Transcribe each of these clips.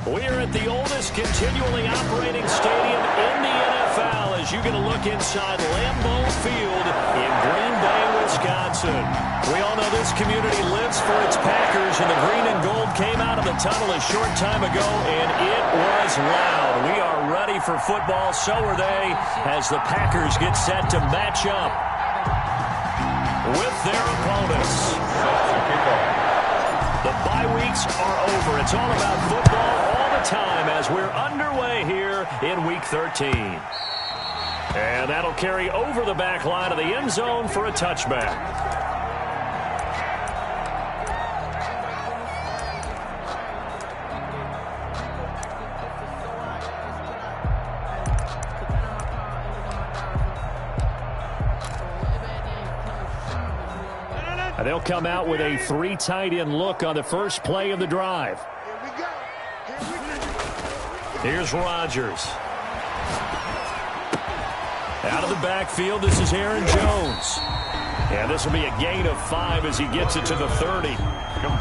We're at the oldest continually operating stadium in the NFL as you get a look inside Lambeau Field in Green Bay, Wisconsin. We all know this community lives for its Packers, and the green and gold came out of the tunnel a short time ago, and it was loud. We are ready for football, so are they, as the Packers get set to match up with their opponents. The bye weeks are over. It's all about football all the time as we're underway here in Week 13. And that'll carry over the back line of the end zone for a touchback. They'll come out with a 3 tight end look on the first play of the drive. Here's Rodgers. Out of the backfield, this is Aaron Jones. And this will be a gain of 5 as he gets it to the 30.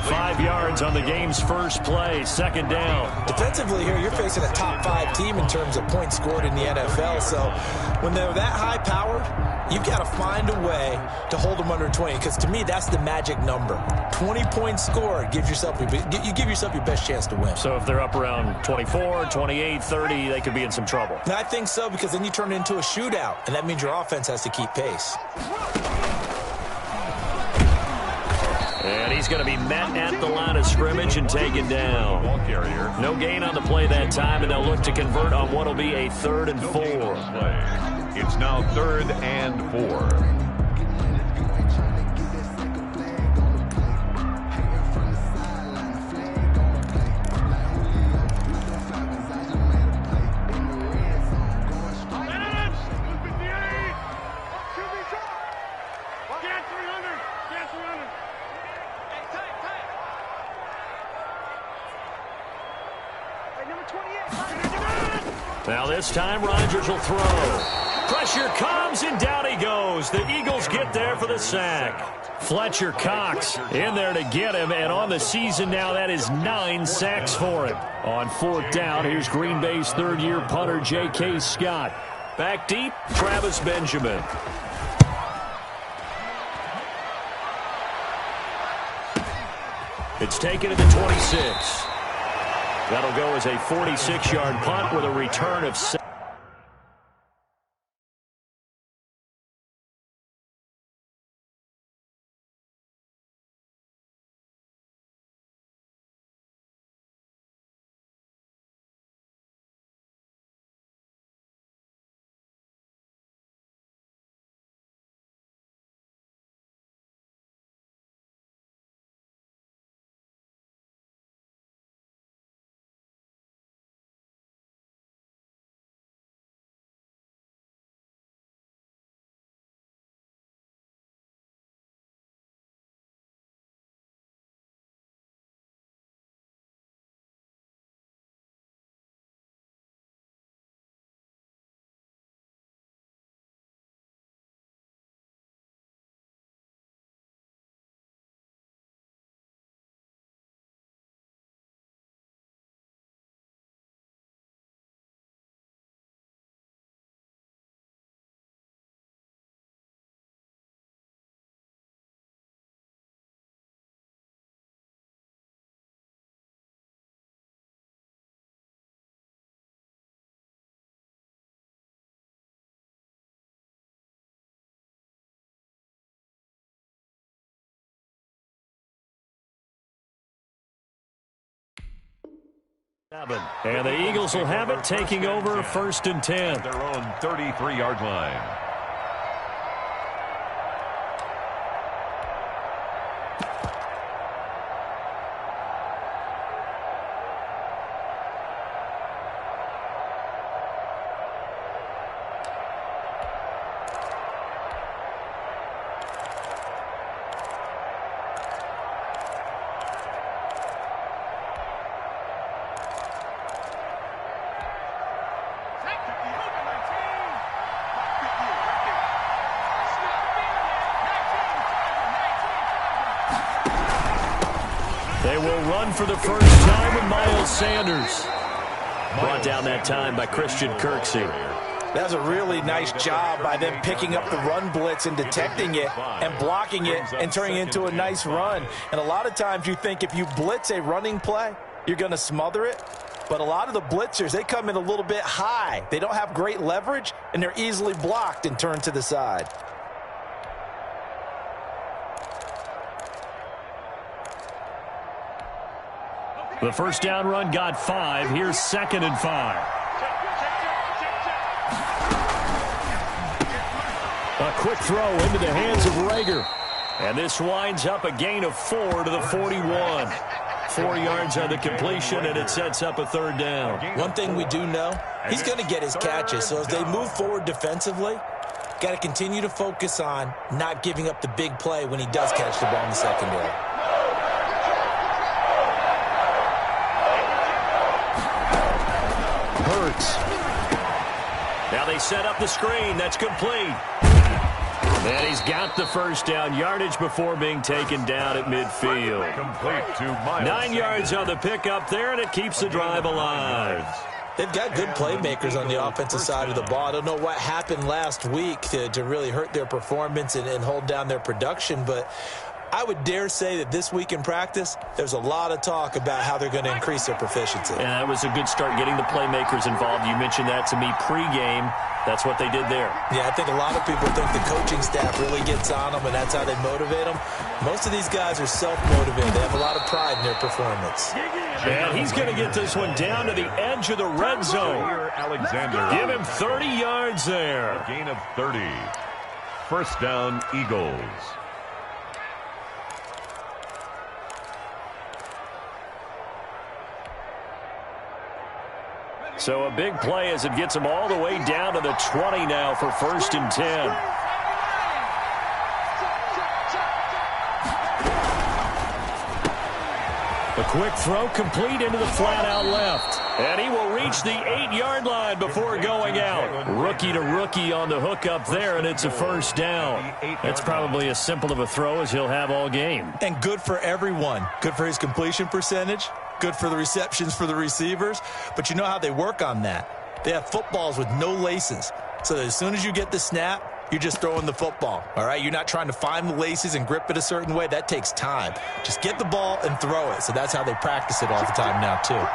5 yards on the game's first play, second down. Defensively here, you're facing a top 5 team in terms of points scored in the NFL. So when they're that high-powered, you've got to find a way to hold them under 20, because to me, that's the magic number. 20 points scored gives yourself, you give yourself your best chance to win. So if they're up around 24, 28, 30, they could be in some trouble. I think so, because then you turn it into a shootout, and that means your offense has to keep pace. And he's going to be met at the line of scrimmage and taken down. No gain on the play that time, and they'll look to convert on what will be a 3rd and 4. It's now 3rd and 4. Now this time Rodgers will throw. Pressure comes and down he goes. The Eagles get there for the sack. Fletcher Cox in there to get him, and on the season now that is 9 sacks for him. On 4th down, here's Green Bay's 3rd-year punter J.K. Scott. Back deep, Travis Benjamin. It's taken to the 26. That'll go as a 46-yard punt with a return of 7. And the Eagles will have it, taking over 1st and 10. Their own 33-yard line. They will run for the first time with Miles Sanders. Brought down that time by Christian Kirksey. That's a really nice job by them picking up the run blitz and detecting it and blocking it and turning it into a nice run. And a lot of times you think if you blitz a running play, you're going to smother it. But a lot of the blitzers, they come in a little bit high. They don't have great leverage, and they're easily blocked and turned to the side. The first down run got 5. Here's 2nd and 5. A quick throw into the hands of Rager. And this winds up a gain of 4 to the 41. 4 yards on the completion, and it sets up a 3rd down. One thing we do know, he's going to get his catches. So as they move forward defensively, got to continue to focus on not giving up the big play when he does catch the ball in the secondary. Hurts. Now they set up the screen. That's complete. And he's got the first down, yardage before being taken down at midfield. Complete to Miles 9 yards on the pickup there, and it keeps the drive alive. They've got good playmakers on the offensive side of the ball. I don't know what happened last week to really hurt their performance and hold down their production, but I would dare say that this week in practice, there's a lot of talk about how they're going to increase their proficiency. Yeah, that was a good start getting the playmakers involved. You mentioned that to me pregame. That's what they did there. Yeah, I think a lot of people think the coaching staff really gets on them, and that's how they motivate them. Most of these guys are self-motivated. They have a lot of pride in their performance. And he's going to get this one down to the edge of the red zone. Alexander. Give him 30 yards there. A gain of 30. First down, Eagles. So a big play as it gets him all the way down to the 20 now for 1st and 10. A quick throw complete into the flat out left. And he will reach the 8-yard line before going out. Rookie to rookie on the hook up there, and it's a first down. That's probably as simple of a throw as he'll have all game. And good for everyone. Good for his completion percentage. Good for the receptions for the receivers. But you know how they work on that. They have footballs with no laces. So that as soon as you get the snap, you're just throwing the football, all right? You're not trying to find the laces and grip it a certain way. That takes time. Just get the ball and throw it. So that's how they practice it all the time now, too.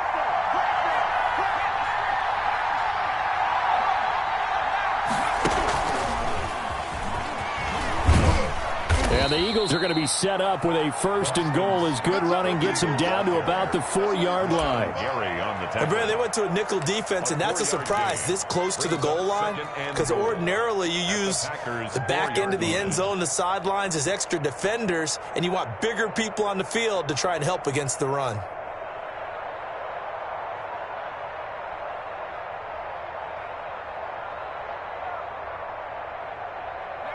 And the Eagles are going to be set up with a 1st and goal as good running gets them down to about the 4-yard line. And Brad, they went to a nickel defense, and that's a surprise this close to the goal line, because ordinarily you use the back end of the end zone, the sidelines as extra defenders, and you want bigger people on the field to try and help against the run.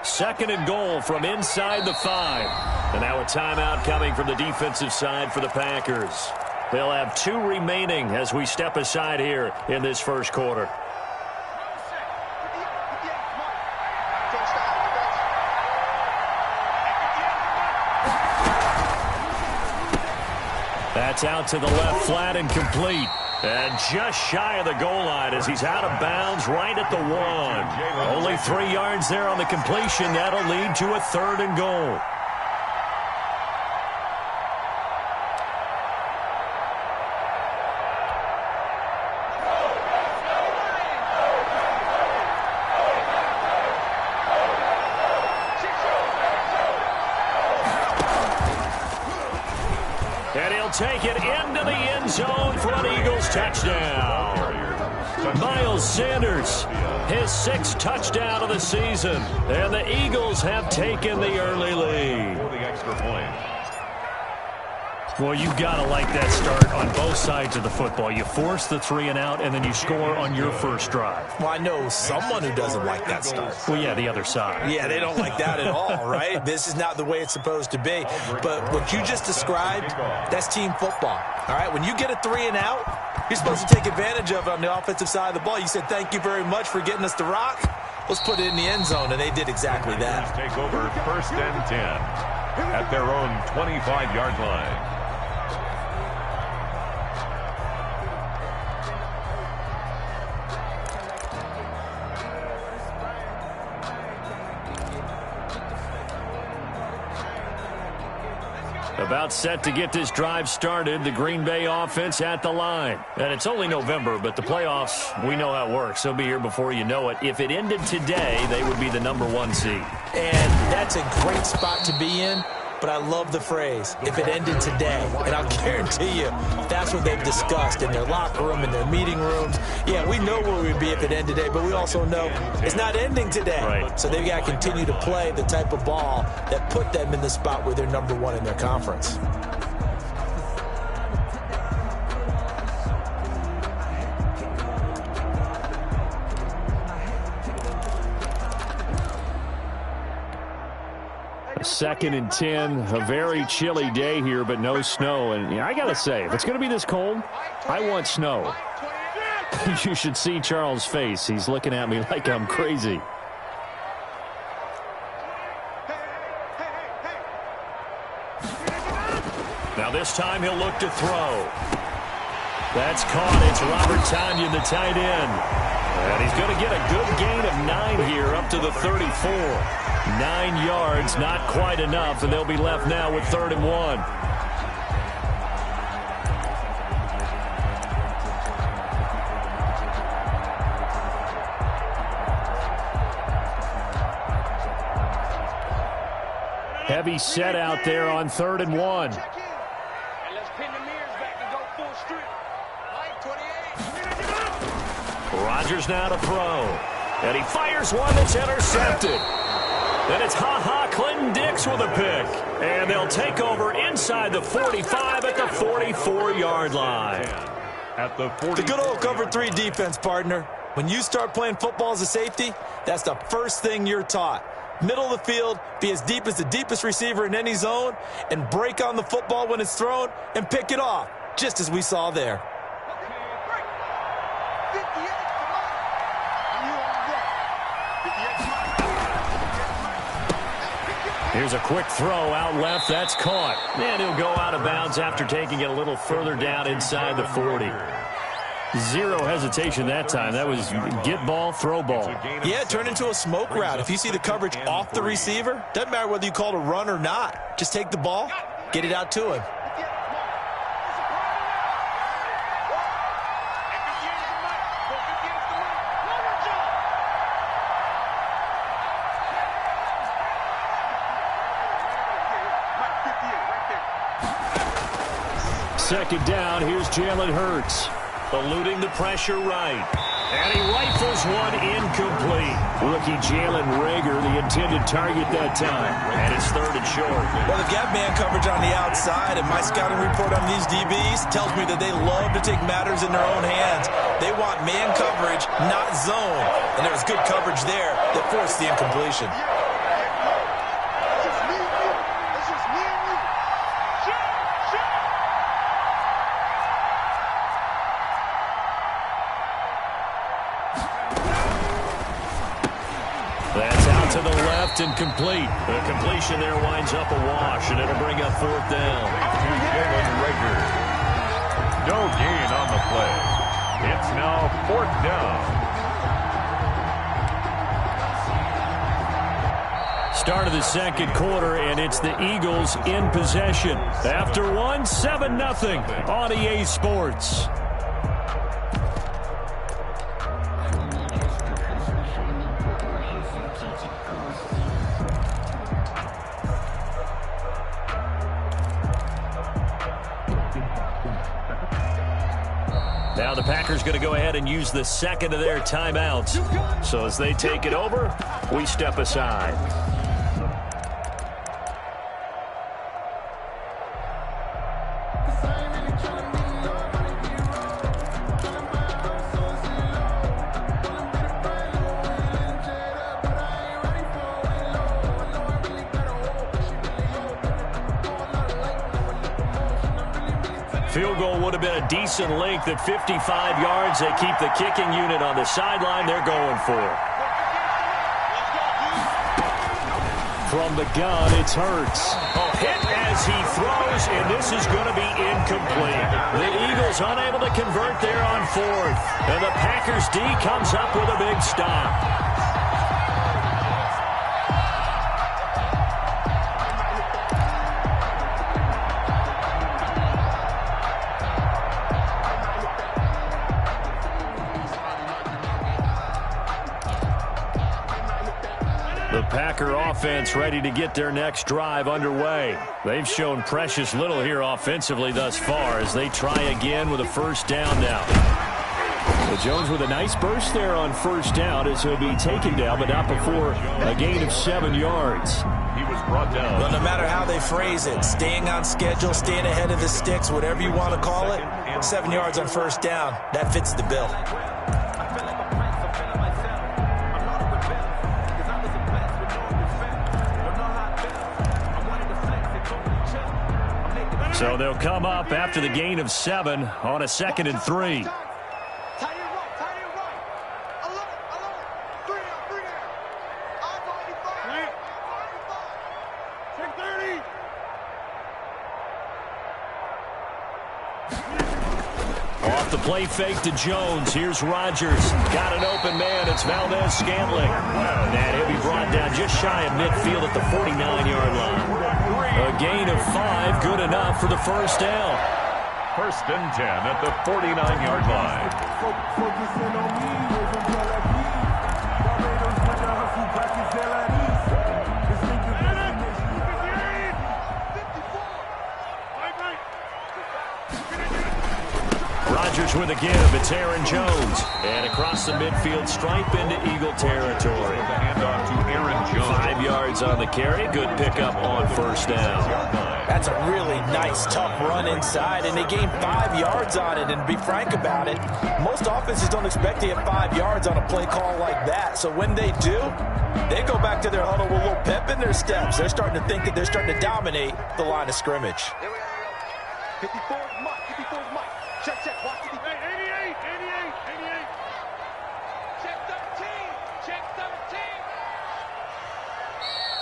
Second and goal from inside the 5. And now a timeout coming from the defensive side for the Packers. They'll have 2 remaining as we step aside here in this first quarter. That's out to the left flat and complete. And just shy of the goal line as he's out of bounds right at the 1. Only 3 yards there on the completion. That'll lead to a 3rd and goal. And he'll take it into the end zone for an Eagles touchdown. Miles Sanders, his 6th touchdown of the season. And the Eagles have taken the early lead. For the extra point. Well, you've got to like that start on both sides of the football. You force the 3 and out, and then you score on your first drive. Well, I know someone who doesn't like that start. Well, yeah, the other side. Yeah, they don't like that at all, right? This is not the way it's supposed to be. But what you just described, that's team football, all right? When you get a 3 and out, you're supposed to take advantage of it on the offensive side of the ball. You said, thank you very much for getting us the rock. Let's put it in the end zone, and they did exactly that. Take over 1st and 10 at their own 25-yard line. About set to get this drive started. The Green Bay offense at the line. And it's only November, but the playoffs, we know how it works. They'll be here before you know it. If it ended today, they would be the #1 seed. And that's a great spot to be in. But I love the phrase, if it ended today. And I'll guarantee you, that's what they've discussed in their locker room, in their meeting rooms. Yeah, we know where we'd be if it ended today, but we also know it's not ending today. Right. So they've got to continue to play the type of ball that put them in the spot where they're #1 in their conference. Second and 10, a very chilly day here, but no snow. And I got to say, if it's going to be this cold, I want snow. You should see Charles' face. He's looking at me like I'm crazy. Now this time he'll look to throw. That's caught. It's Robert Tonyan, the tight end. And he's going to get a good gain of 9 here up to the 34. 9 yards, not quite enough, and they'll be left now with 3rd and 1. Heavy set out there on 3rd and 1. Rodgers now to throw. And he fires one that's intercepted. And it's Clinton Dix with a pick. And they'll take over inside the 45 at the 44-yard line. At the 40. The good old cover 3 defense, partner. When you start playing football as a safety, that's the first thing you're taught. Middle of the field, be as deep as the deepest receiver in any zone, and break on the football when it's thrown and pick it off, just as we saw there. Here's a quick throw out left. That's caught. And he'll go out of bounds after taking it a little further down inside the 40. Zero hesitation that time. That was get ball, throw ball. Yeah, it turned into a smoke route. If you see the coverage off the receiver, doesn't matter whether you call it a run or not. Just take the ball, get it out to him. Second down, here's Jalen Hurts. Eluding the pressure right. And he rifles one incomplete. Rookie Jalen Reagor, the intended target that time. And it's 3rd and short. Well, they've got man coverage on the outside, and my scouting report on these DBs tells me that they love to take matters in their own hands. They want man coverage, not zone. And there was good coverage there that forced the incompletion. To the left and complete. The completion there winds up a wash, and it'll bring up 4th down. Jalen Reagor. No gain on the play. It's now 4th down. Start of the second quarter, and it's the Eagles in possession. After one, 7-0 on EA Sports. Now the Packers going to go ahead and use the second of their timeouts. So as they take it over, we step aside. Field goal would have been a decent length at 55 yards. They keep the kicking unit on the sideline. They're going for it. From the gun, it's Hurts. A hit as he throws, and this is going to be incomplete. The Eagles unable to convert there on 4th. And the Packers D comes up with a big stop. Packer offense ready to get their next drive underway. They've shown precious little here offensively thus far as they try again with a first down now. Well, Jones with a nice burst there on first down as he'll be taken down, but not before a gain of 7 yards. He was brought down. Well, no matter how they phrase it, staying on schedule, staying ahead of the sticks, whatever you want to call it, 7 yards on first down, that fits the bill. So they'll come up after the gain of 7 on a 2nd and 3. Off the play fake to Jones. Here's Rodgers. Got an open man. It's Valdez-Scantling. And he'll be brought down just shy of midfield at the 49-yard line. A gain of 5, good enough for the first down. First and 10 at the 49-yard line. Rodgers with a give. It's Aaron Jones. And across the midfield stripe into Eagle territory. The handoff to Aaron Jones. 5 yards on the carry. Good pickup on first down. That's a really nice, tough run inside, and they gained 5 yards on it. And to be frank about it, most offenses don't expect to get 5 yards on a play call like that. So when they do, they go back to their huddle with a little pep in their steps. They're starting to think that they're starting to dominate the line of scrimmage. 54 is Mike. 54 is Mike. Check, check. Watch the defense. 88, 88. Check 13. Check 13.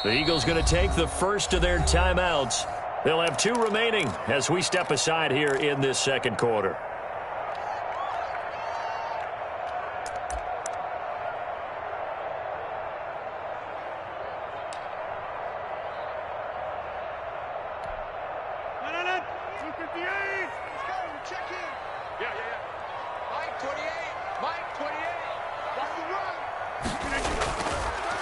The Eagles going to take the first of their timeouts. They'll have 2 remaining as we step aside here in this second quarter.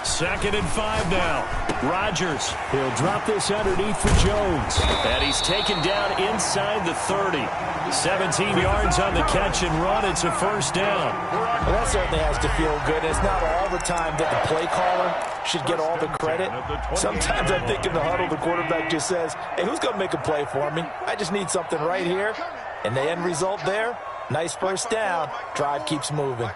Second and 5 now. Rodgers. He'll drop this underneath for Jones. And he's taken down inside the 30. 17 yards on the catch and run. It's a first down. Well, that certainly has to feel good. It's not all the time that the play caller should get all the credit. Sometimes I think in the huddle, the quarterback just says, hey, who's going to make a play for me? I just need something right here. And the end result there, nice first down. Drive keeps moving.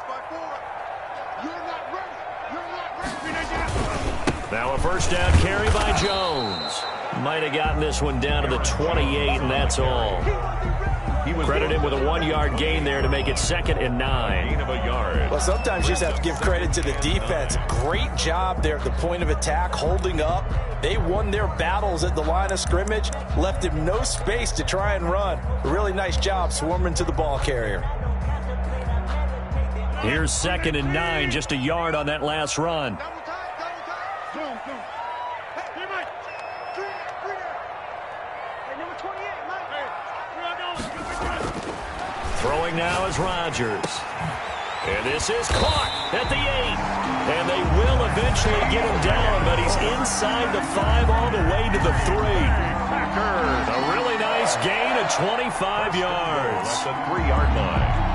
Now a first down carry by Jones. Might have gotten this one down to the 28, and that's all. Credit him with a 1-yard gain there to make it 2nd and 9. Gain of a yard. Well, sometimes you just have to give credit to the defense. Great job there at the point of attack, holding up. They won their battles at the line of scrimmage, left him no space to try and run. A really nice job swarming to the ball carrier. Here's 2nd and 9, just a yard on that last run. Throwing now is Rodgers. And this is caught at the 8. And they will eventually get him down, but he's inside the 5 all the way to the 3. Packers. A really nice gain of 25 yards. At the 3-yard line.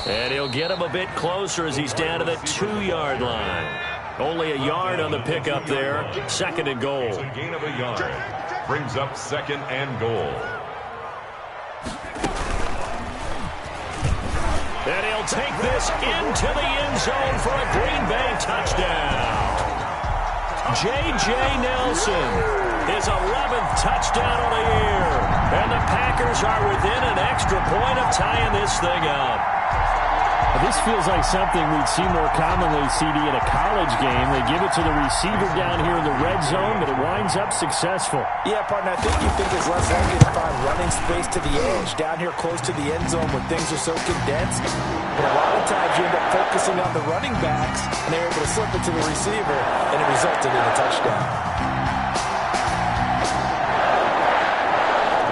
And he'll get him a bit closer as he's down to the 2-yard line. Only a yard on the pickup there. 2nd and goal. It's a gain of a yard. Brings up 2nd and goal. And he'll take this into the end zone for a Green Bay touchdown. J.J. Nelson, his 11th touchdown of the year. And the Packers are within an extra point of tying this thing up. This feels like something we'd see more commonly, CD, in a college game. They give it to the receiver down here in the red zone, but it winds up successful. Yeah, partner, I think you think it's less likely to find running space to the edge down here close to the end zone where things are so condensed. But a lot of times you end up focusing on the running backs, and they're able to slip it to the receiver, and it resulted in a touchdown.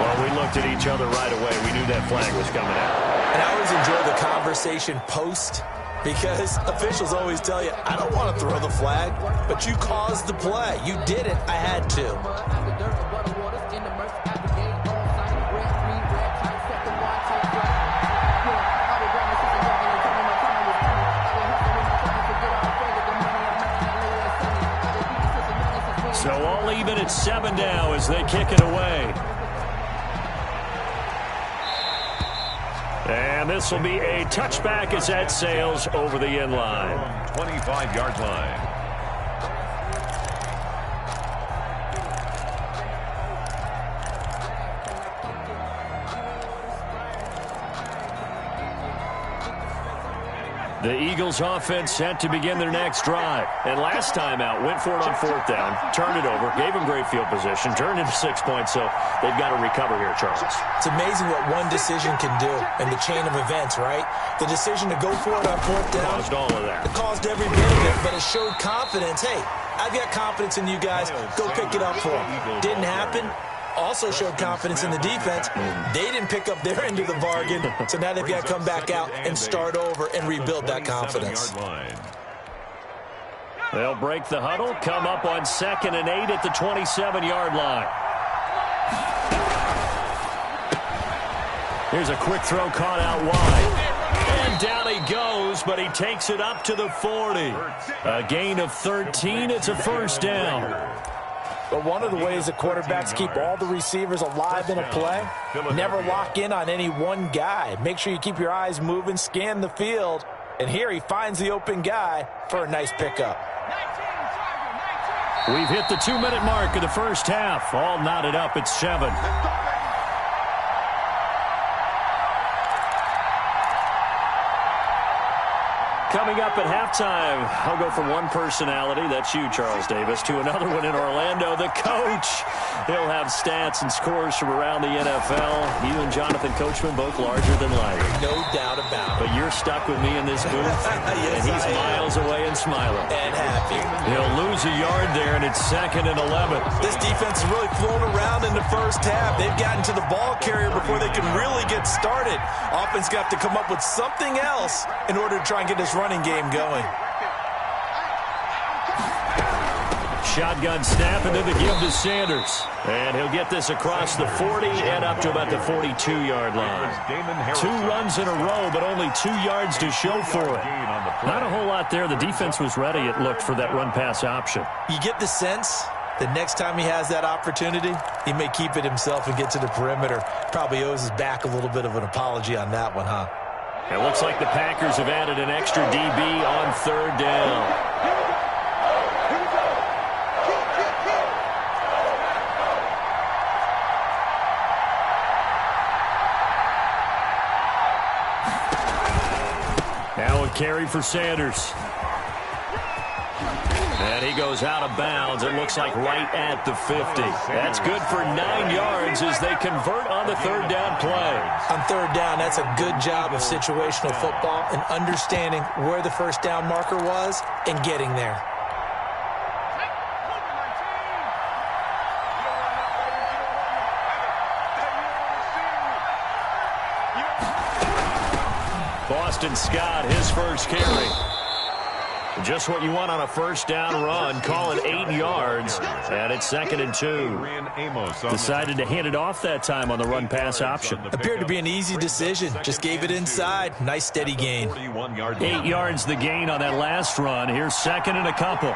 Well, we looked at each other right away. We knew that flag was coming out. And I always enjoy the conversation post because officials always tell you, I don't want to throw the flag, but you caused the play. You did it. I had to. So all even at 7 now as they kick it away. And this will be a touchback as that sails over the end line. 25-yard line. The Eagles offense set to begin their next drive. And last time out, went for it on 4th down, turned it over, gave them great field position, turned into 6 points, so they've got to recover here, Charles. It's amazing what one decision can do in the chain of events, right? The decision to go for it on 4th down. Caused all of that. It caused every bit of it, but it showed confidence. Hey, I've got confidence in you guys. Go pick it up for them. Didn't happen. Also showed confidence in the defense. They didn't pick up their end of the bargain, so now they've got to come back out and start over and rebuild that confidence. They'll break the huddle, come up on 2nd and 8 at the 27-yard line. Here's a quick throw caught out wide. And down he goes, but he takes it up to the 40. A gain of 13. It's a 1st down. But one of the ways that quarterbacks keep all the receivers alive in a play, never lock in on any one guy. Make sure you keep your eyes moving, scan the field. And here he finds the open guy for a nice pickup. We've hit the 2-minute mark of the first half. All knotted up at 7. Coming up at halftime, I'll go from one personality, that's you, Charles Davis, to another one in Orlando, the coach. He'll have stats and scores from around the NFL. You and Jonathan Coachman, both larger than life. No doubt about it. But you're stuck with me in this booth, Yes, and he's miles away and smiling. And happy. He'll lose a yard there, and it's 2nd and 11. This defense has really flown around in the first half. They've gotten to the ball carrier before they can really get started. Offense got to come up with something else in order to try and get this running game going. Shotgun snap and then the give to Sanders. And he'll get this across the 40 and up to about the 42-yard line. 2 runs in a row, but only 2 yards to show for it. Not a whole lot there. The defense was ready, it looked, for that run-pass option. You get the sense the next time he has that opportunity, he may keep it himself and get to the perimeter. Probably owes his back a little bit of an apology on that one, huh? It looks like the Packers have added an extra DB on 3rd down. Now a carry for Sanders. And he goes out of bounds. It looks like right at the 50. That's good for 9 yards as they convert on the 3rd down play. On 3rd down, that's a good job of situational football and understanding where the first down marker was and getting there. Boston Scott, his first carry. Just what you want on a first down run. Call it 8 yards. And it's 2nd and 2. Decided to hand it off that time on the run-pass option. Appeared to be an easy decision. Just gave it inside. Nice steady gain. 8 yards the gain on that last run. Here's 2nd and a couple.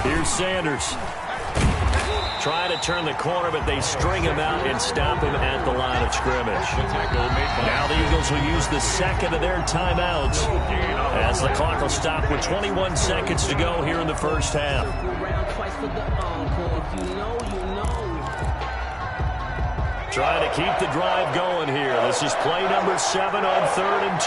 Here's Sanders. Trying to turn the corner, but they string him out and stop him at the line of scrimmage. Now the Eagles will use the 2nd of their timeouts as the clock will stop with 21 seconds to go here in the first half. Trying to keep the drive going here. This is play number 7 on 3rd and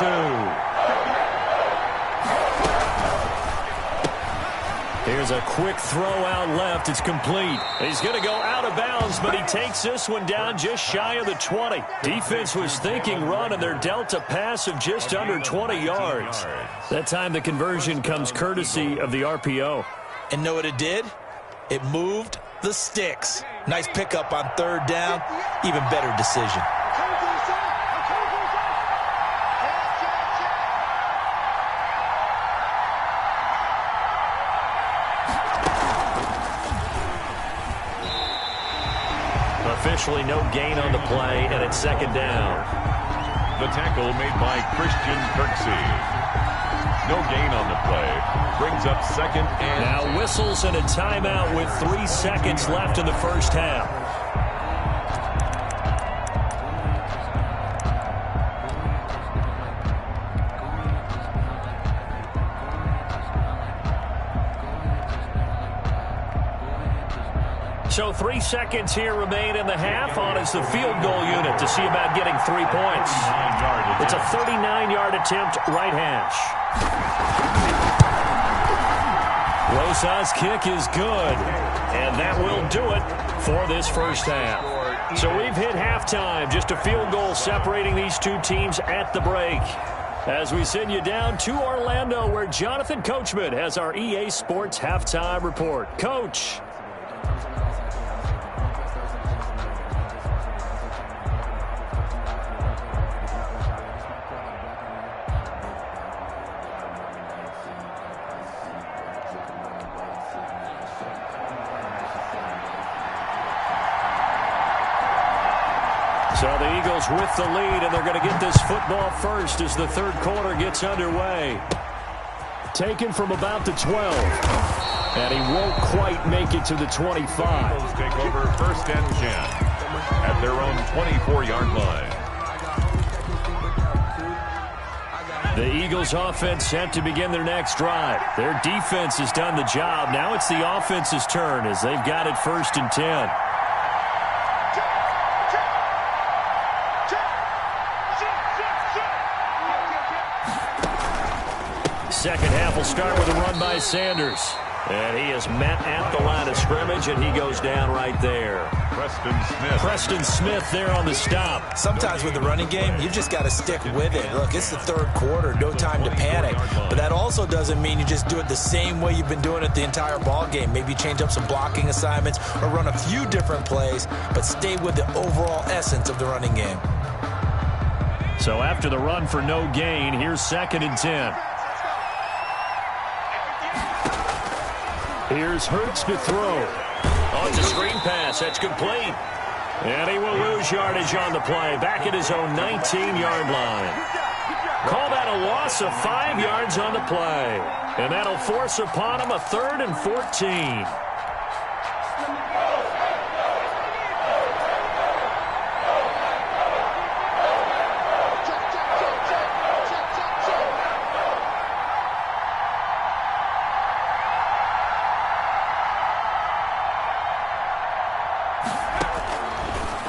2. Here's a quick throw out left. It's complete. He's going to go out of bounds, but he takes this one down just shy of the 20. Defense was thinking run, and they're dealt a pass of just under 20 yards. That time the conversion comes courtesy of the RPO. And know what it did? It moved the sticks. Nice pickup on 3rd down. Even better decision. Officially no gain on the play, and it's 2nd down. The tackle made by Christian Kirksey. No gain on the play. Brings up 2nd and... Now whistles and a timeout with 3 seconds left in the first half. So 3 seconds here remain in the half on as the field goal unit to see about getting 3 points. It's a 39-yard attempt, right hash. Rosas' kick is good, and that will do it for this first half. So we've hit halftime, just a field goal separating these two teams at the break. As we send you down to Orlando, where Jonathan Coachman has our EA Sports halftime report. Coach. So the Eagles with the lead, and they're going to get this football first as the 3rd quarter gets underway. Taken from about the 12. And he won't quite make it to the 25. Eagles take over 1st and 10 at their own 24-yard line. The Eagles offense set to begin their next drive. Their defense has done the job. Now it's the offense's turn as they've got it 1st and 10. Second half will start with a run by Sanders. And he is met at the line of scrimmage, and he goes down right there. Preston Smith there on the stop. Sometimes with the running game, you just got to stick with it. Look, it's the 3rd quarter, no time to panic. But that also doesn't mean you just do it the same way you've been doing it the entire ball game. Maybe change up some blocking assignments or run a few different plays, but stay with the overall essence of the running game. So after the run for no gain, here's 2nd and 10. Here's Hurts to throw. Oh, it's a screen pass. That's complete. And he will lose yardage on the play. Back at his own 19-yard line. Call that a loss of 5 yards on the play. And that'll force upon him a 3rd and 14.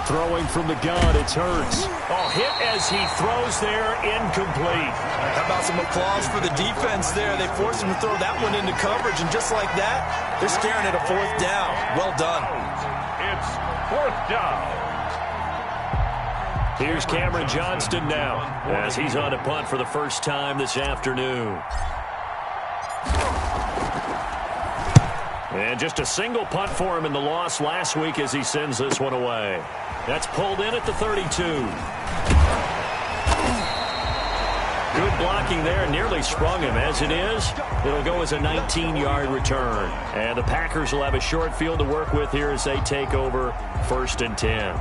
Throwing from the gun, it's Hurts. Oh, hit as he throws there, incomplete. How about some applause for the defense there? They forced him to throw that one into coverage, and just like that, they're staring at a 4th down. Well done. It's 4th down. Here's Cameron Johnston now, as he's on a punt for the first time this afternoon. And just a single punt for him in the loss last week as he sends this one away. That's pulled in at the 32. Good blocking there, nearly sprung him. As it is, it'll go as a 19-yard return. And the Packers will have a short field to work with here as they take over 1st and 10.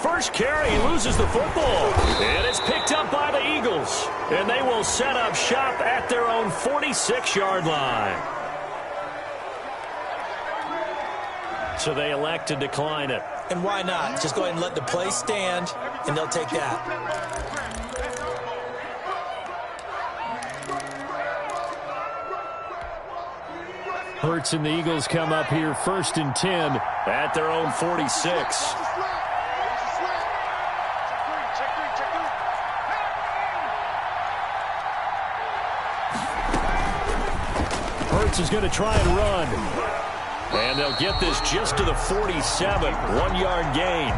First carry, he loses the football. And it's picked up by the Eagles. And they will set up shop at their own 46-yard line. So they elect to decline it. And why not? Just go ahead and let the play stand, and they'll take that. Hurts and the Eagles come up here 1st and 10 at their own 46. Hurts is going to try and run. And they'll get this just to the 47, 1-yard gain.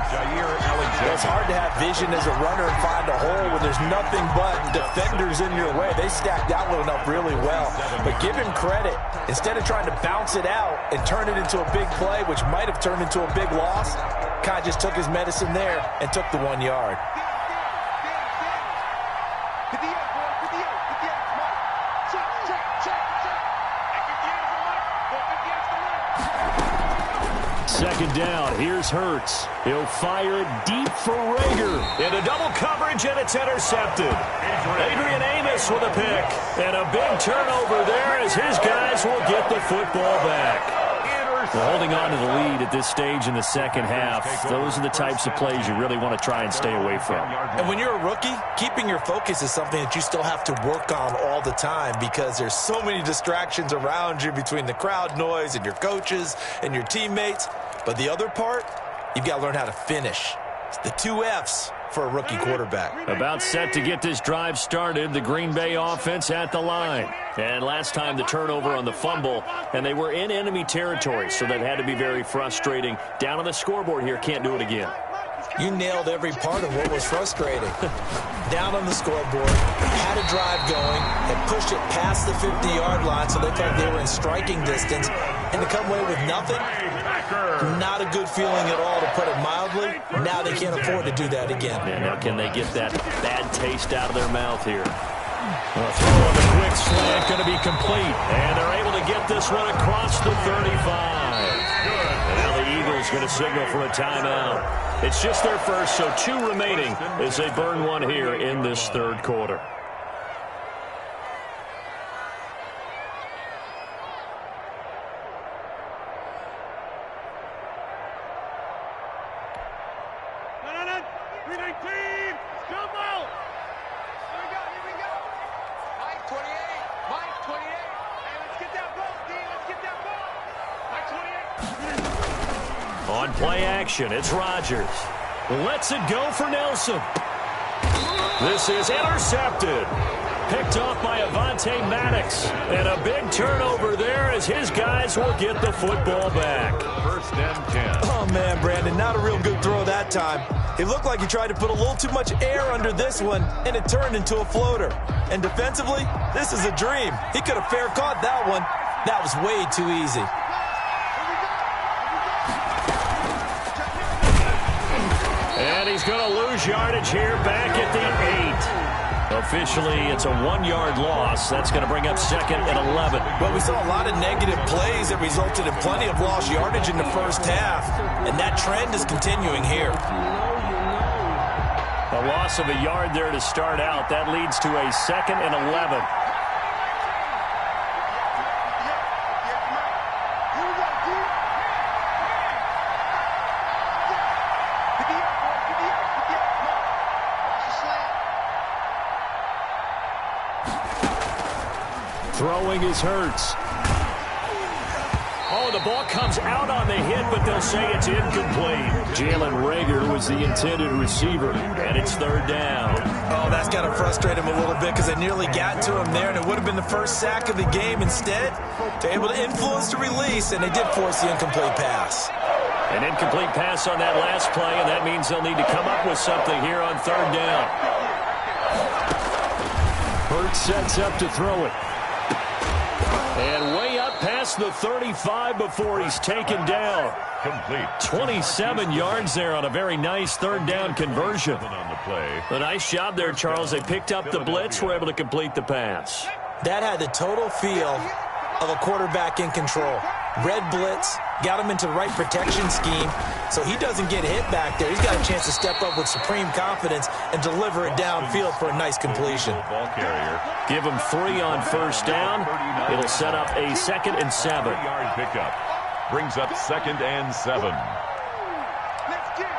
It's hard to have vision as a runner and find a hole when there's nothing but defenders in your way. They stacked Outland up really well. But give him credit. Instead of trying to bounce it out and turn it into a big play, which might have turned into a big loss, Kai just took his medicine there and took the 1 yard. Second down, here's Hurts. He'll fire it deep for Rager. Into double coverage, and it's intercepted. Adrian Amos with a pick. And a big turnover there as his guys will get the football back. Well, holding on to the lead at this stage in the second half, those are the types of plays you really want to try and stay away from. And when you're a rookie, keeping your focus is something that you still have to work on all the time because there's so many distractions around you between the crowd noise and your coaches and your teammates. But the other part, you've got to learn how to finish. It's the 2 F's for a rookie quarterback. About set to get this drive started, the Green Bay offense at the line. And last time the turnover on the fumble, and they were in enemy territory, so that had to be very frustrating. Down on the scoreboard here, can't do it again. You nailed every part of what was frustrating. Down on the scoreboard, had a drive going, had pushed it past the 50-yard line so they felt they were in striking distance, and to come away with nothing, not a good feeling at all, to put it mildly. Now they can't afford to do that again. Yeah, now can they get that bad taste out of their mouth here? Well, throw on the quick slant, going to be complete, and they're able to get this one across the 35. And now the Eagles going to signal for a timeout. It's just their first, so 2 remaining as they burn one here in this third quarter. On play action, it's Rodgers. Lets it go for Nelson. This is intercepted. Picked off by Avonte Maddox. And a big turnover there as his guys will get the football back. 1st and 10. Oh, man, Brandon, not a real good throw that time. It looked like he tried to put a little too much air under this one, and it turned into a floater. And defensively, this is a dream. He could have fair caught that one. That was way too easy. And he's going to lose yardage here back at the 8. Officially, it's a 1-yard loss. That's going to bring up 2nd and 11. Well, we saw a lot of negative plays that resulted in plenty of lost yardage in the first half, and that trend is continuing here. A loss of a yard there to start out. That leads to a 2nd and 11. Throwing is Hurts. Oh, the ball comes out on the hit, but they'll say it's incomplete. Jalen Rager was the intended receiver, and it's 3rd down. Oh, that's got to frustrate him a little bit because they nearly got to him there, and it would have been the first sack of the game. Instead, they're able to influence the release, and they did force the incomplete pass. An incomplete pass on that last play, and that means they'll need to come up with something here on 3rd down. Hurts sets up to throw it. And way up past the 35 before he's taken down. Complete. 27 yards there on a very nice 3rd down conversion. On the play. A nice job there, Charles. They picked up the blitz, were able to complete the pass. That had the total feel of a quarterback in control. Red blitz, got him into the right protection scheme, so he doesn't get hit back there. He's got a chance to step up with supreme confidence and deliver it downfield for a nice completion. Ball carrier. Give him 3 on 1st down. It'll set up a 2nd and 7. 3-yard pickup. Brings up 2nd and 7. Let's get it.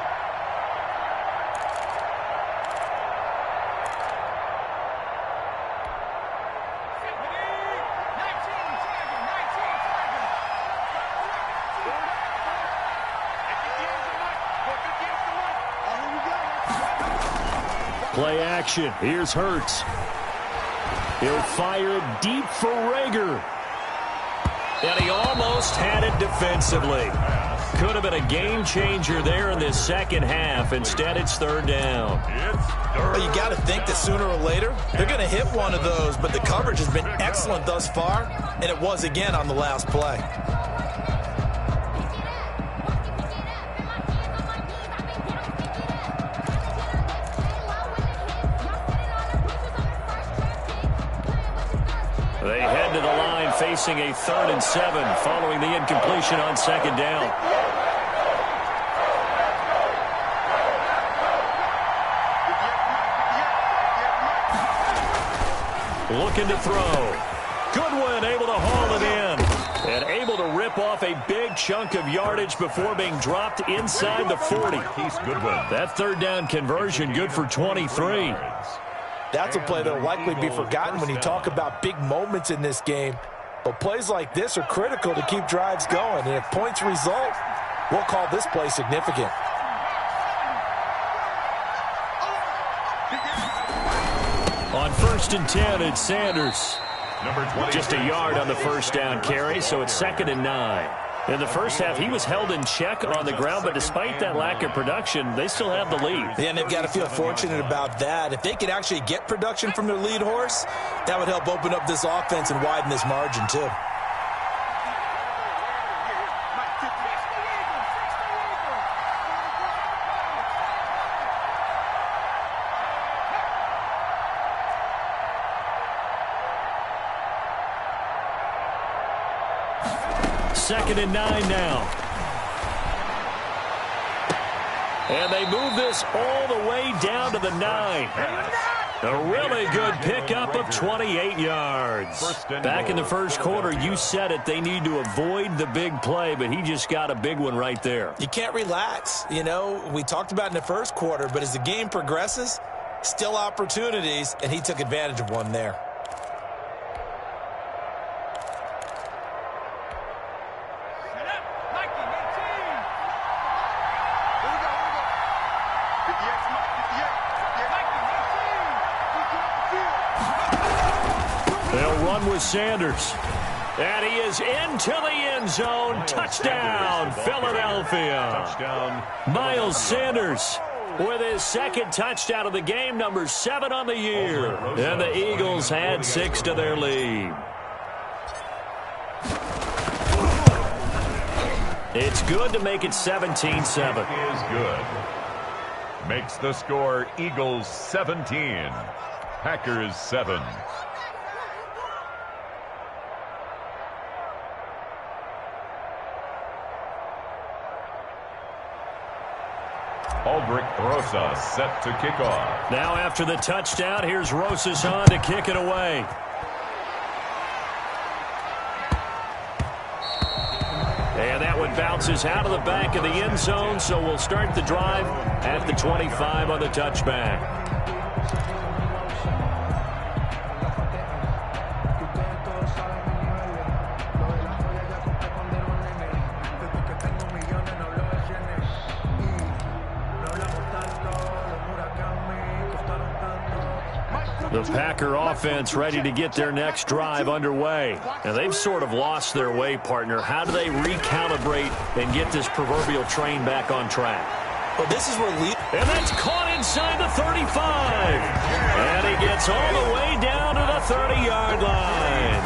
Play action. Here's Hurts. He'll fire it deep for Rager. And he almost had it defensively. Could have been a game changer there in this second half. Instead, it's 3rd down. Well, you got to think that sooner or later, they're going to hit one of those, but the coverage has been excellent thus far, and it was again on the last play. They head to the line facing a 3rd and 7 following the incompletion on 2nd down. Looking to throw. Goodwin able to haul it in. And able to rip off a big chunk of yardage before being dropped inside the 40. Keith Goodwin. That 3rd down conversion good for 23. That's a play that will likely be forgotten when you talk about big moments in this game. But plays like this are critical to keep drives going. And if points result, we'll call this play significant. On 1st and 10, it's Sanders. Number 20. Just a yard on the 1st down carry, so it's 2nd and 9. In the first half, he was held in check on the ground, but despite that lack of production, they still have the lead. Yeah, and they've got to feel fortunate about that. If they could actually get production from their lead horse, that would help open up this offense and widen this margin, too. Second and 9 now. And they move this all the way down to the 9. A really good pickup of 28 yards. Back in the first quarter, you said it, they need to avoid the big play, but he just got a big one right there. You can't relax. You know, we talked about in the first quarter, but as the game progresses, still opportunities, and he took advantage of one there. With Sanders. And he is into the end zone. Touchdown, Philadelphia. Touchdown. Miles Sanders with his 2nd touchdown of the game, number 7 on the year. And the Eagles add 6 to their lead. It's good to make it 17-7. Is good. Makes the score Eagles 17. Packers 7. Aldrich Rosas set to kick off. Now after the touchdown, here's Rosas on to kick it away. And that one bounces out of the back of the end zone, so we'll start the drive at the 25 on the touchback. The Packer offense ready to get their next drive underway. And they've sort of lost their way, partner. How do they recalibrate and get this proverbial train back on track? Well, this is where and that's caught inside the 35. And he gets all the way down to the 30-yard line.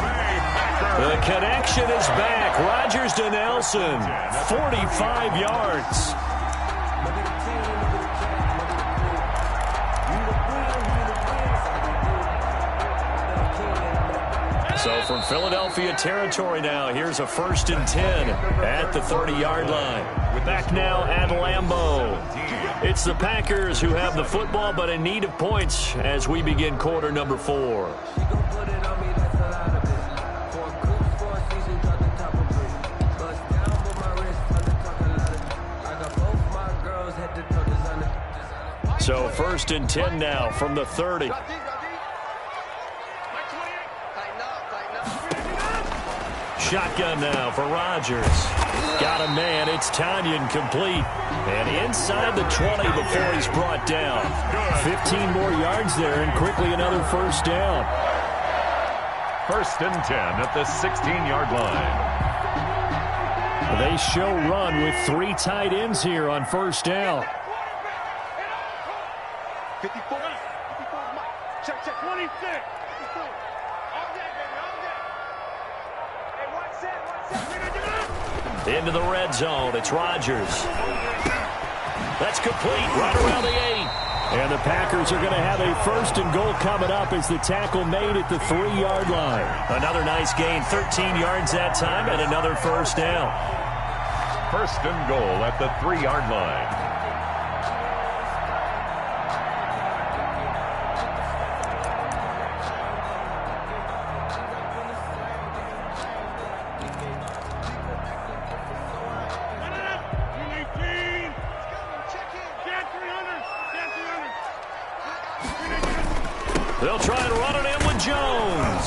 The connection is back. Rodgers to Nelson, 45 yards. So from Philadelphia territory now, here's a 1st and 10 at the 30-yard line. We're back now at Lambeau. It's the Packers who have the football, but in need of points as we begin quarter number 4. 1st and 10 now from the 30. Shotgun now for Rodgers. Got a man. It's Tanyan complete. And inside the 20 before he's brought down. 15 more yards there and quickly another 1st down. 1st and 10 at the 16-yard line. They show run with 3 tight ends here on 1st down. 54 Mike. Check, 26. Into the red zone. It's Rodgers. That's complete right around the 8. And the Packers are going to have a 1st and goal coming up as the tackle made at the 3-yard line. Another nice gain, 13 yards that time, and another 1st down. 1st and goal at the 3-yard line. They'll try and run it in with Jones.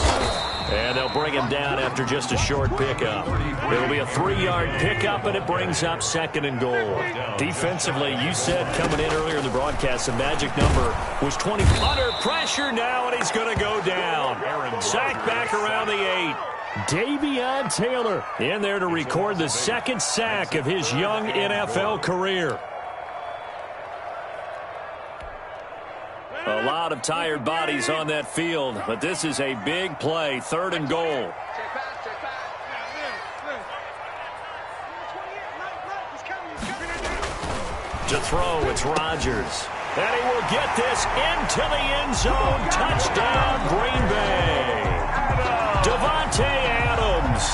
And they'll bring him down after just a short pickup. It'll be a 3-yard pickup, and it brings up 2nd and goal. Defensively, you said coming in earlier in the broadcast, the magic number was 20. Under pressure now, and he's going to go down. Sack back around the 8. Davion Taylor in there to record the 2nd sack of his young NFL career. A lot of tired bodies on that field, but this is a big play, 3rd and goal. To throw, it's Rodgers. And he will get this into the end zone. Touchdown, Green Bay. Davante Adams,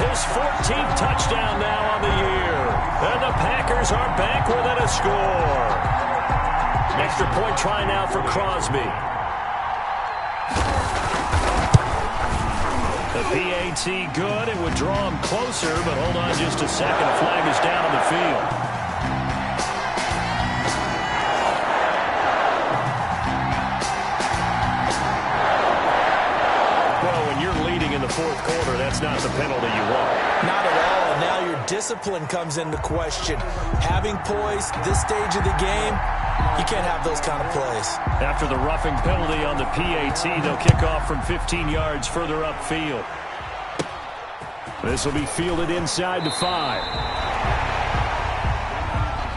his 14th touchdown now on the year. And the Packers are back within a score. Extra point try now for Crosby. The PAT good. It would draw him closer, but hold on just a second. The flag is down on the field. Well, when you're leading in the 4th quarter, that's not the penalty you want. Not at all. And now your discipline comes into question. Having poise this stage of the game, you can't have those kind of plays. After the roughing penalty on the PAT, they'll kick off from 15 yards further upfield. This will be fielded inside the 5.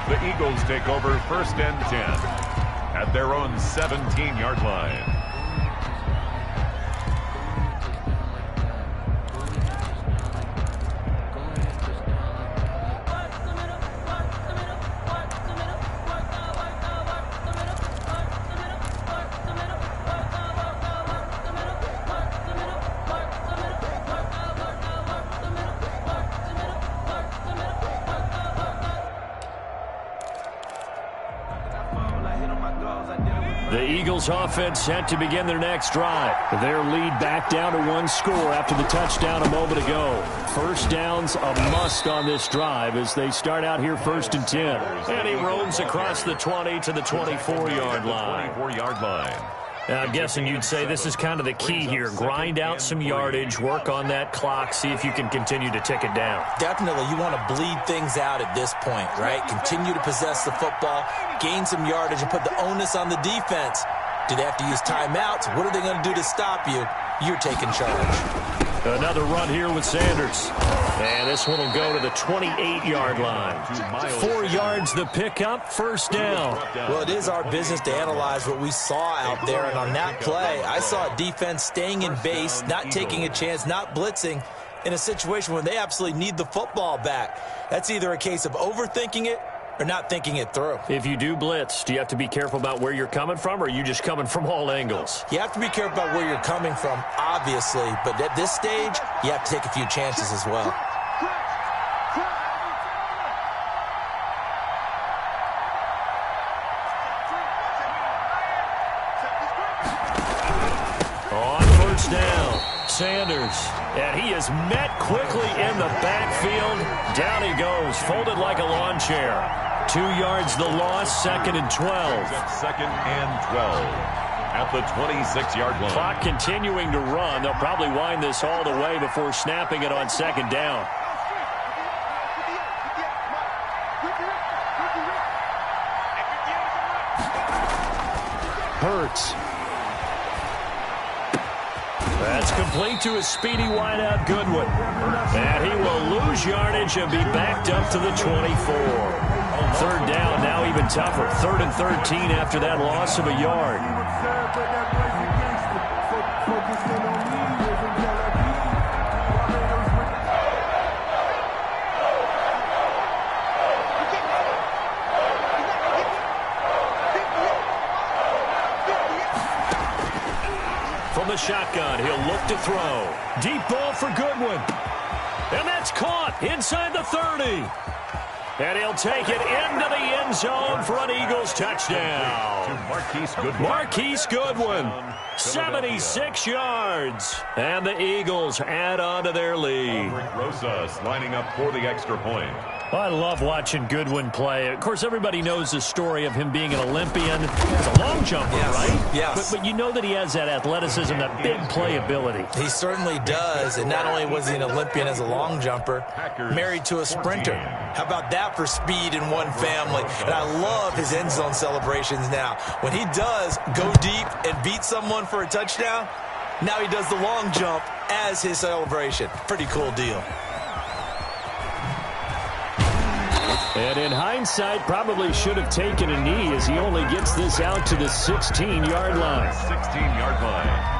The Eagles take over 1st and 10 at their own 17-yard line. The Eagles offense set to begin their next drive. Their lead back down to 1 score after the touchdown a moment ago. 1st down's a must on this drive as they start out here 1st and 10. And he roams across the 20 to the 24-yard line. 24-yard line. Now, I'm guessing you'd say this is kind of the key here. Grind out some yardage, work on that clock, see if you can continue to tick it down. Definitely, you want to bleed things out at this point, right? Continue to possess the football, gain some yardage, and put the onus on the defense. Do they have to use timeouts? What are they going to do to stop you? You're taking charge. Another run here with Sanders. And this one will go to the 28-yard line. 4 yards the pickup, 1st down. Well, it is our business to analyze what we saw out there. And on that play, I saw a defense staying in base, not taking a chance, not blitzing in a situation when they absolutely need the football back. That's either a case of overthinking it or not thinking it through. If you do blitz, do you have to be careful about where you're coming from, or are you just coming from all angles? You have to be careful about where you're coming from, obviously, but at this stage, you have to take a few chances as well. On 1st down, Sanders, and he is met quickly in the backfield. Down he goes, folded like a lawn chair. 2 yards the loss, 2nd and 12. Second and 12 at the 26-yard line. Clock continuing to run. They'll probably wind this all the way before snapping it on 2nd down. Hurts. That's complete to a speedy wideout Goodwin. And he will lose yardage and be backed up to the 24. 3rd down, now even tougher. 3rd and 13 after that loss of a yard. From the shotgun, he'll look to throw. Deep ball for Goodwin. And that's caught inside the 30. And he'll take it into the end zone for an Eagles touchdown. Marquise Goodwin. Marquise Goodwin, 76 yards. And the Eagles add on to their lead. Rosas lining up for the extra point. I love watching Goodwin play. Of course, everybody knows the story of him being an Olympian. He's a long jumper, right? Yes. But you know that he has that athleticism, that big playability. He certainly does. And not only was he an Olympian as a long jumper, married to a sprinter. How about that for speed in one family? And I love his end zone celebrations now. When he does go deep and beat someone for a touchdown, now he does the long jump as his celebration. Pretty cool deal. And in hindsight, probably should have taken a knee as he only gets this out to the 16-yard line. 16-yard line.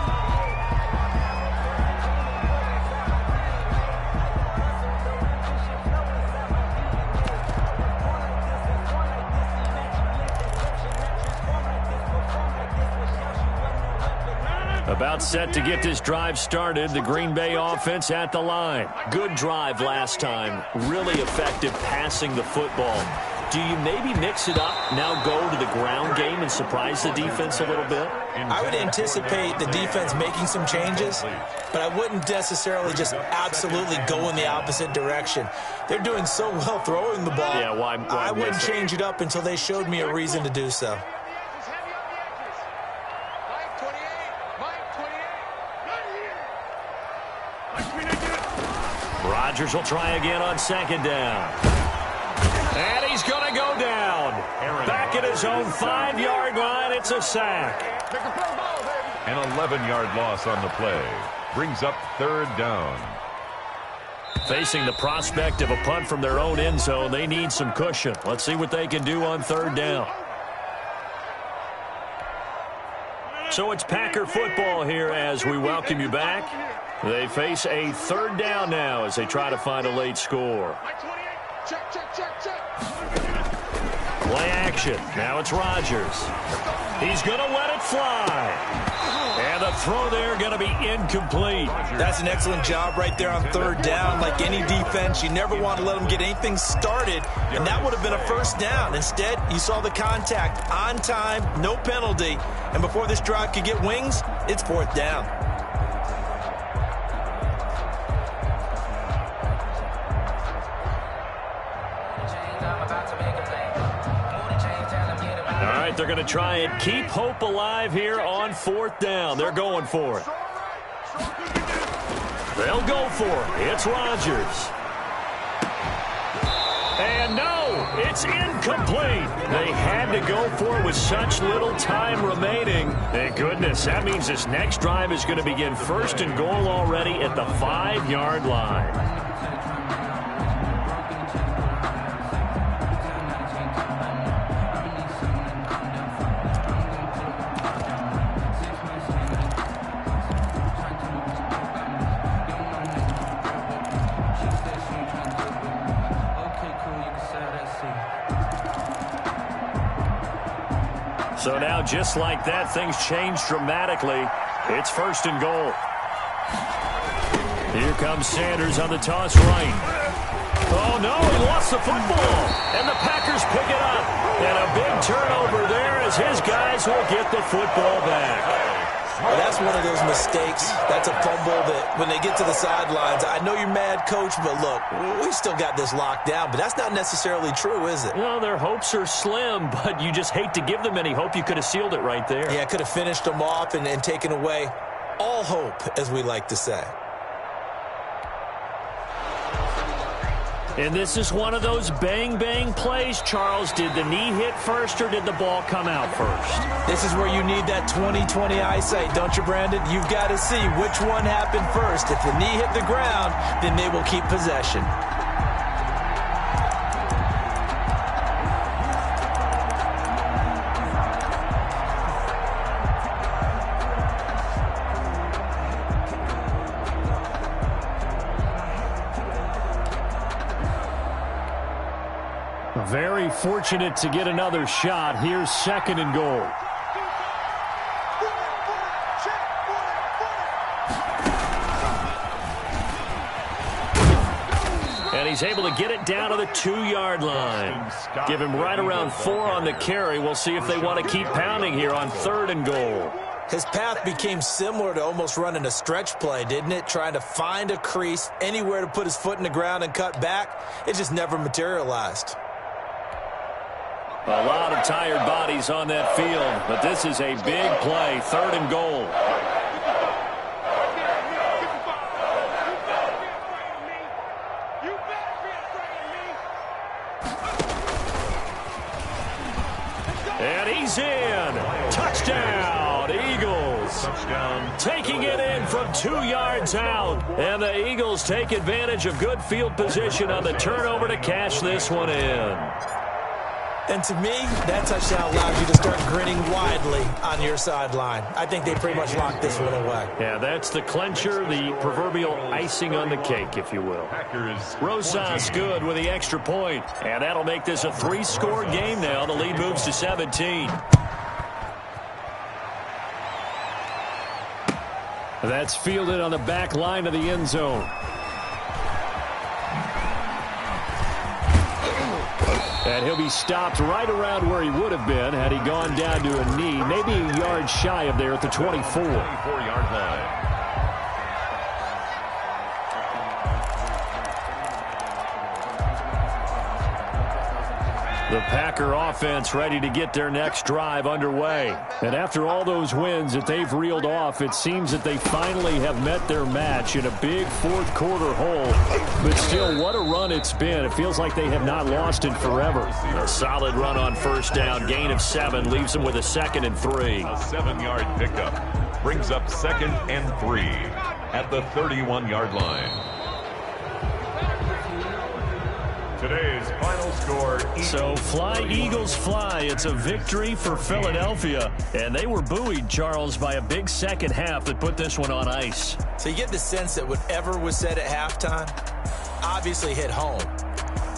About set to get this drive started. The Green Bay offense at the line. Good drive last time. Really effective passing the football. Do you maybe mix it up, now go to the ground game and surprise the defense a little bit? I would anticipate the defense making some changes, but I wouldn't necessarily just absolutely go in the opposite direction. They're doing so well throwing the ball. Yeah, why I wouldn't change it up until they showed me a reason to do so. Rodgers will try again on 2nd down. And he's going to go down. Back at his own 5-yard line, it's a sack. An 11-yard loss on the play. Brings up 3rd down. Facing the prospect of a punt from their own end zone, they need some cushion. Let's see what they can do on 3rd down. So it's Packer football here as we welcome you back. They face a 3rd down now as they try to find a late score. Play action. Now it's Rodgers. He's going to let it fly. And the throw there going to be incomplete. That's an excellent job right there on 3rd down. Like any defense, you never want to let them get anything started, and that would have been a 1st down. Instead, you saw the contact on time, no penalty, and before this drive could get wings, it's 4th down. They're going to try and keep hope alive here on 4th down. They're going for it. They'll go for it. It's Rodgers. And no, it's incomplete. They had to go for it with such little time remaining. Thank goodness. That means this next drive is going to begin 1st and goal already at the 5-yard line. So now, just like that, things change dramatically. It's 1st and goal. Here comes Sanders on the toss right. Oh, no, he lost the football. And the Packers pick it up. And a big turnover there as his guys will get the football back. Well, that's one of those mistakes. That's a fumble that when they get to the sidelines, I know you're mad, Coach, but look, we still got this locked down. But that's not necessarily true, is it? No, their hopes are slim, but you just hate to give them any hope. You could have sealed it right there. Yeah, could have finished them off and taken away all hope, as we like to say. And this is one of those bang-bang plays, Charles. Did the knee hit first or did the ball come out first? This is where you need that 20/20 eyesight, don't you, Brandon? You've got to see which one happened first. If the knee hit the ground, then they will keep possession. Very fortunate to get another shot. Here's 2nd and goal. And he's able to get it down to the 2-yard line. Give him right around 4 on the carry. We'll see if they want to keep pounding here on 3rd and goal. His path became similar to almost running a stretch play, didn't it? Trying to find a crease, anywhere to put his foot in the ground and cut back. It just never materialized. A lot of tired bodies on that field, but this is a big play, 3rd and goal. And he's in. Touchdown, Eagles. Touchdown. Taking it in from 2 yards out. And the Eagles take advantage of good field position on the turnover to cash this one in. And to me, that touchdown allows you to start grinning widely on your sideline. I think they pretty much locked this one away. Yeah, that's the clincher, the proverbial icing on the cake, if you will. Packers. Rosas good with the extra point. And that'll make this a 3-score game now. The lead moves to 17. That's fielded on the back line of the end zone. And he'll be stopped right around where he would have been had he gone down to a knee, maybe a yard shy of there at the 24. 24-yard line. The Packer offense ready to get their next drive underway. And after all those wins that they've reeled off, it seems that they finally have met their match in a big fourth-quarter hole. But still, what a run it's been. It feels like they have not lost in forever. A solid run on first down. Gain of 7 leaves them with a 2nd and 3. A 7-yard pickup brings up 2nd and 3 at the 31-yard line. Today's final score. So fly, Eagles, fly. It's a victory for Philadelphia. And they were buoyed, Charles, by a big second half that put this one on ice. So you get the sense that whatever was said at halftime obviously hit home.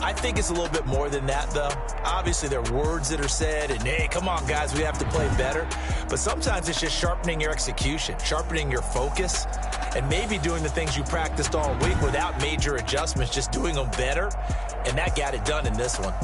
I think it's a little bit more than that, though. Obviously, there are words that are said, and, hey, come on, guys, we have to play better. But sometimes it's just sharpening your execution, sharpening your focus, and maybe doing the things you practiced all week without major adjustments, just doing them better. And that got it done in this one.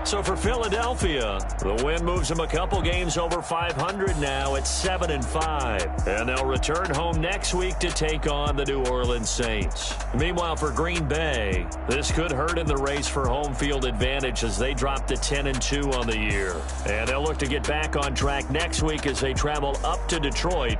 So for Philadelphia, the win moves them a couple games over 500 now at 7-5. And they'll return home next week to take on the New Orleans Saints. Meanwhile, for Green Bay, this could hurt in the race for home field advantage as they drop to 10-2 on the year. And they'll look to get back on track next week as they travel up to Detroit.